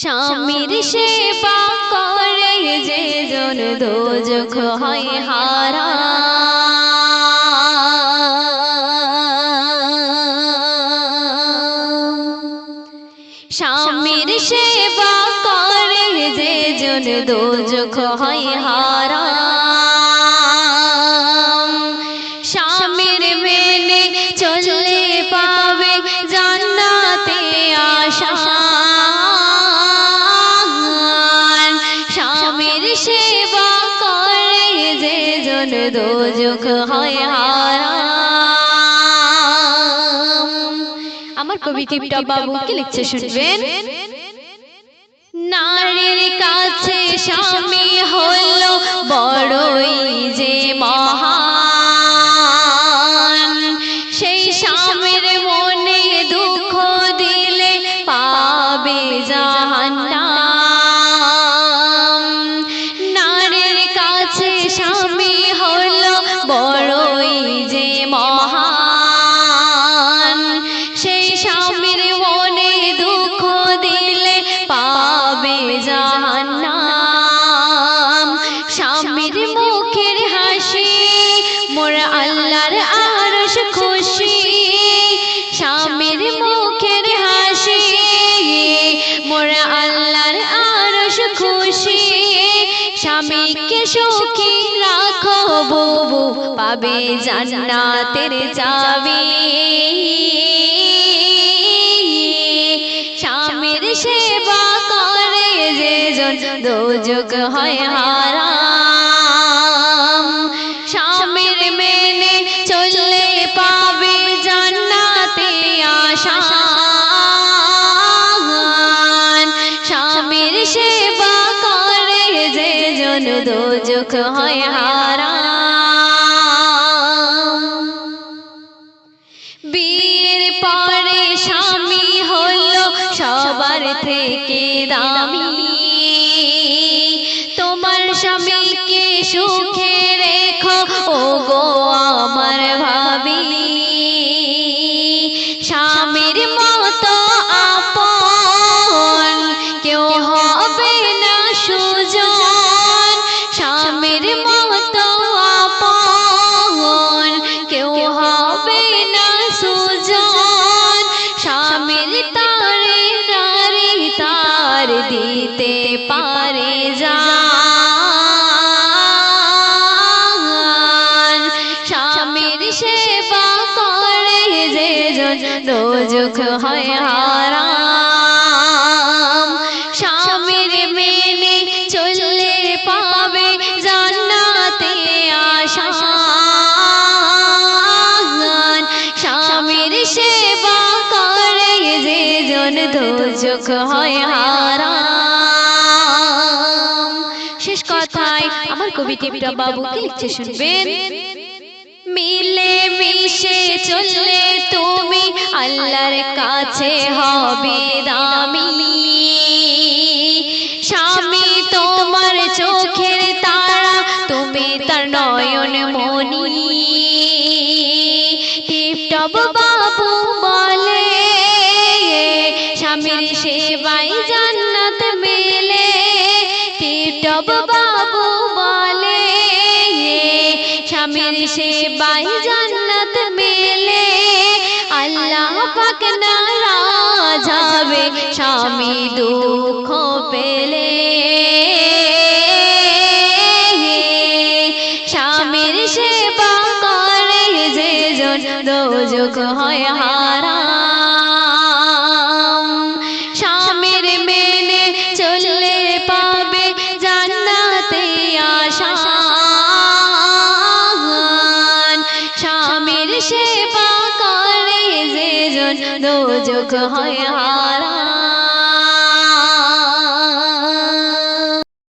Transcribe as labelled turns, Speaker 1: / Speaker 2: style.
Speaker 1: স্বামীর সেবা করে যে জন দোজখ হয় হারাম। স্বামীর সেবা করে যে জন দোজখ হয় হারাম। স্বামীর মেনে চললে পাবে জান্নাতে আসান। স্বামীর সেবা করে যে জন দোজখ হয় হারাম। আমার কবি টিপটপ বাবু কি লিখছে শুনবেন। নারীর কাছে স্বামী হলো বড়ই যে মহান। সেই স্বামীর মনে দুঃখ দিলে পাবে জাহান্নাম। নারীর কাছে স্বামী হলো বড়ই যে মহান। সেই স্বামীর মনে দুঃখ দিলে পাবে জাহান্নাম। স্বামীর মুখের হাসি মোর আল্লাহর আরশ খুশি। স্বামীর মুখের হাসি মোর আল্লাহর আরশ খুশি। স্বামীকে সুখী রাখো বুবু পাবে জান্নাতের চাবি। স্বামীর সেবা করে যে জন দোজখ হয় হারাম। স্বামীর মেনে চললে পাবে জান্নাতে আসান। স্বামীর সেবা করে যে জন দোজখ হয় হারাম। বিয়ের পরে স্বামী হলো সবার থেকে দামি। তোমার স্বামীকে সুখে রেখো ও গো আমার ভাবি। স্বামীর মতো আপন কেউ হবে না সুজন। স্বামীর মতো আপন কেউ হবে না সুজন। স্বামীর তারে নারী তার দিতে পারে জান। স্বামীর সেবা করে যে জন দোজখ হয় হারাম। স্বামীর মেনে চললে পাবে জান্নাতে আসান। স্বামীর সেবা করে যে জন দোজখ হয় হারাম। শেষ কথায় আমার কবি টিপটপ বাবু কি লিখছে শুনবেন। মিলে মিশে চললে তুমি আল্লাহর কাছে হবে দামি। স্বামী তোমার চোখের তারা তুমি তার নয়ন মনি। টিপটপ বাবু বলে স্বামীর সেবায় জান্নাত মেলে। টিপটপ বাবু বলে স্বামীর সেবায় জান্নাত মেলে। আল্লাহ পাক নারাজ হবে স্বামী দুঃখ পেলে। স্বামীর সেবা করে যে জন দোজখ হয় হারাম। স্বামীর মেনে চললে পাবে জান্নাতে আসান। স্বামীর সেবা করে যে জন দোজখ হয় হারাম।